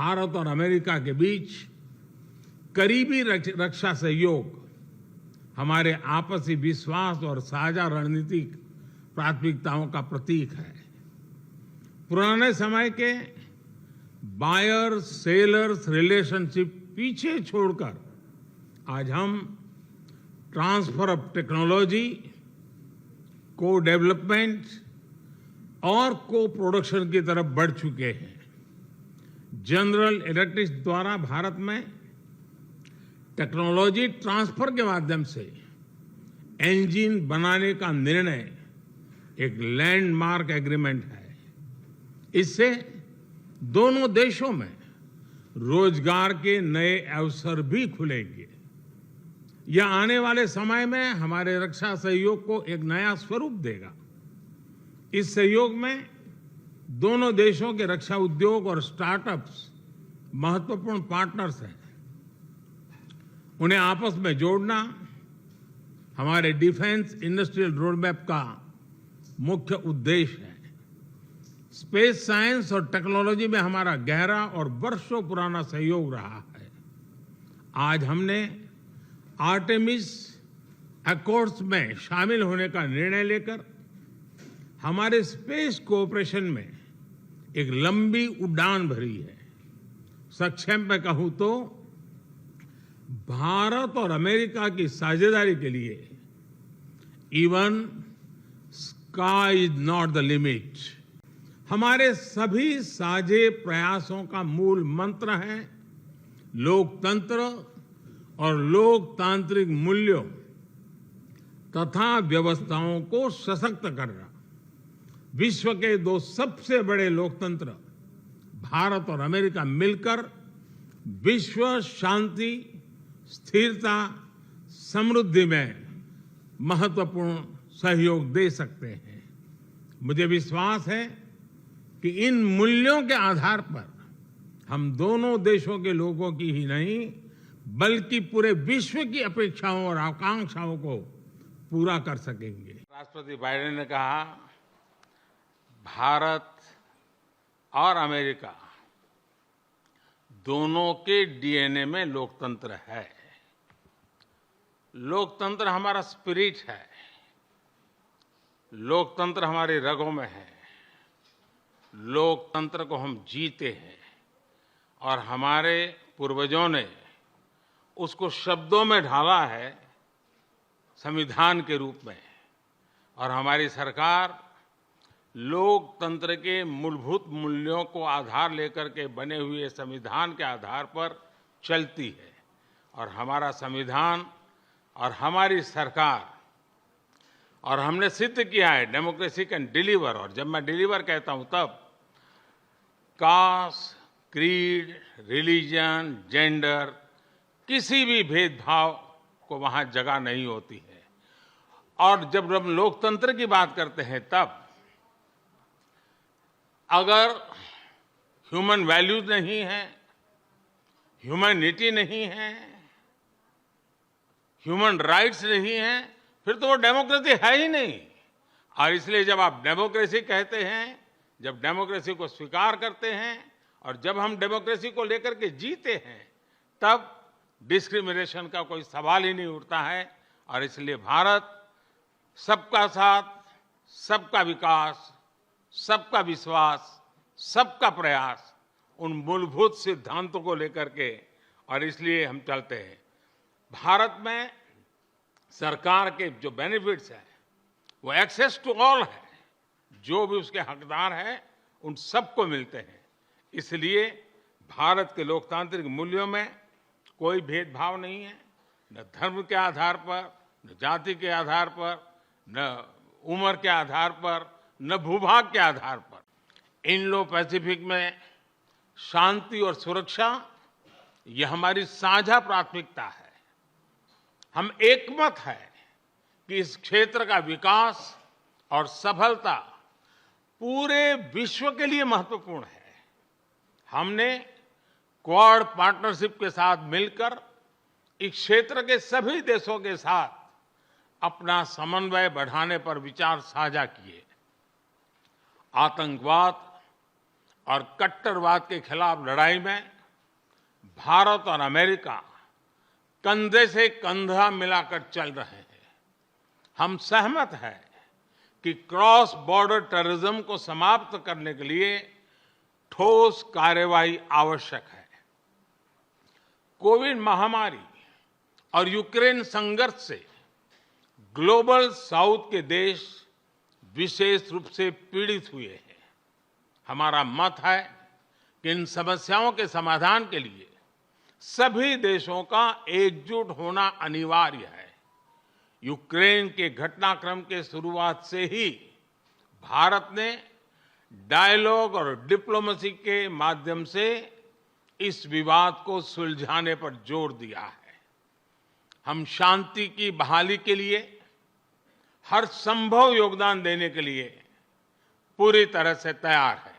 भारत और अमेरिका के बीच करीबी रक्षा सहयोग हमारे आपसी विश्वास और साझा रणनीतिक प्राथमिकताओं का प्रतीक है। पुराने समय के बायर सेलर्स रिलेशनशिप पीछे छोड़कर आज हम ट्रांसफर ऑफ टेक्नोलॉजी, को डेवलपमेंट और को प्रोडक्शन की तरफ बढ़ चुके हैं। जनरल इलेक्ट्रिक द्वारा भारत में टेक्नोलॉजी ट्रांसफर के माध्यम से इंजन बनाने का निर्णय एक लैंडमार्क एग्रीमेंट है। इससे दोनों देशों में रोजगार के नए अवसर भी खुलेंगे। यह आने वाले समय में हमारे रक्षा सहयोग को एक नया स्वरूप देगा। इस सहयोग में दोनों देशों के रक्षा उद्योग और स्टार्टअप्स महत्वपूर्ण पार्टनर्स हैं। उन्हें आपस में जोड़ना हमारे डिफेंस इंडस्ट्रियल रोडमैप का मुख्य उद्देश्य है। स्पेस साइंस और टेक्नोलॉजी में हमारा गहरा और वर्षों पुराना सहयोग रहा है। आज हमने आर्टेमिस अकॉर्ड्स में शामिल होने का निर्णय लेकर हमारे स्पेस कोऑपरेशन में एक लंबी उड़ान भरी है। संक्षेप में कहूं तो भारत और अमेरिका की साझेदारी के लिए even sky is not the limit. हमारे सभी साझे प्रयासों का मूल मंत्र है लोकतंत्र और लोकतांत्रिक मूल्यों तथा व्यवस्थाओं को सशक्त करना। विश्व के दो सबसे बड़े लोकतंत्र भारत और अमेरिका मिलकर विश्व शांति, स्थिरता, समृद्धि में महत्वपूर्ण सहयोग दे सकते हैं। मुझे विश्वास है कि इन मूल्यों के आधार पर हम दोनों देशों के लोगों की ही नहीं बल्कि पूरे विश्व की अपेक्षाओं और आकांक्षाओं को पूरा कर सकेंगे। राष्ट्रपति बाइडेन ने कहा, भारत और अमेरिका दोनों के डीएनए में लोकतंत्र है। लोकतंत्र हमारा स्पिरिट है। लोकतंत्र हमारी रगों में है। लोकतंत्र को हम जीते हैं और हमारे पूर्वजों ने उसको शब्दों में ढाला है संविधान के रूप में। और हमारी सरकार लोकतंत्र के मूलभूत मूल्यों को आधार लेकर के बने हुए संविधान के आधार पर चलती है। और हमारा संविधान और हमारी सरकार और हमने सिद्ध किया है डेमोक्रेसी कैन डिलीवर। और जब मैं डिलीवर कहता हूं तब कास्ट, क्रीड, रिलीजन, जेंडर, किसी भी भेदभाव को वहां जगह नहीं होती है। और जब हम लोकतंत्र की बात करते हैं तब अगर ह्यूमन वैल्यूज नहीं है, ह्यूमैनिटी नहीं है, ह्यूमन राइट्स नहीं है, फिर तो वो डेमोक्रेसी है ही नहीं। और इसलिए जब आप डेमोक्रेसी कहते हैं, जब डेमोक्रेसी को स्वीकार करते हैं और जब हम डेमोक्रेसी को लेकर के जीते हैं तब डिस्क्रिमिनेशन का कोई सवाल ही नहीं उठता है। और इसलिए भारत सबका साथ, सबका विकास, सबका विश्वास, सबका प्रयास, उन मूलभूत सिद्धांतों को लेकर के और इसलिए हम चलते हैं। भारत में सरकार के जो बेनिफिट्स हैं वो एक्सेस टू ऑल है। जो भी उसके हकदार हैं उन सबको मिलते हैं। इसलिए भारत के लोकतांत्रिक मूल्यों में कोई भेदभाव नहीं है, न धर्म के आधार पर, न जाति के आधार पर, न उम्र के आधार पर, न भूभाग के आधार पर। इंडो पैसिफिक में शांति और सुरक्षा ये हमारी साझा प्राथमिकता है। हम एकमत है कि इस क्षेत्र का विकास और सफलता पूरे विश्व के लिए महत्वपूर्ण है। हमने क्वाड पार्टनरशिप के साथ मिलकर इस क्षेत्र के सभी देशों के साथ अपना समन्वय बढ़ाने पर विचार साझा किए। आतंकवाद और कट्टरवाद के खिलाफ लड़ाई में भारत और अमेरिका कंधे से कंधा मिलाकर चल रहे हैं। हम सहमत हैं कि क्रॉस बॉर्डर टेररिज्म को समाप्त करने के लिए ठोस कार्यवाही आवश्यक है। कोविड महामारी और यूक्रेन संघर्ष से ग्लोबल साउथ के देश विशेष रूप से पीड़ित हुए हैं। हमारा मत है कि इन समस्याओं के समाधान के लिए सभी देशों का एकजुट होना अनिवार्य है। यूक्रेन के घटनाक्रम के शुरुआत से ही भारत ने डायलॉग और डिप्लोमेसी के माध्यम से इस विवाद को सुलझाने पर जोर दिया है। हम शांति की बहाली के लिए हर संभव योगदान देने के लिए पूरी तरह से तैयार हैं।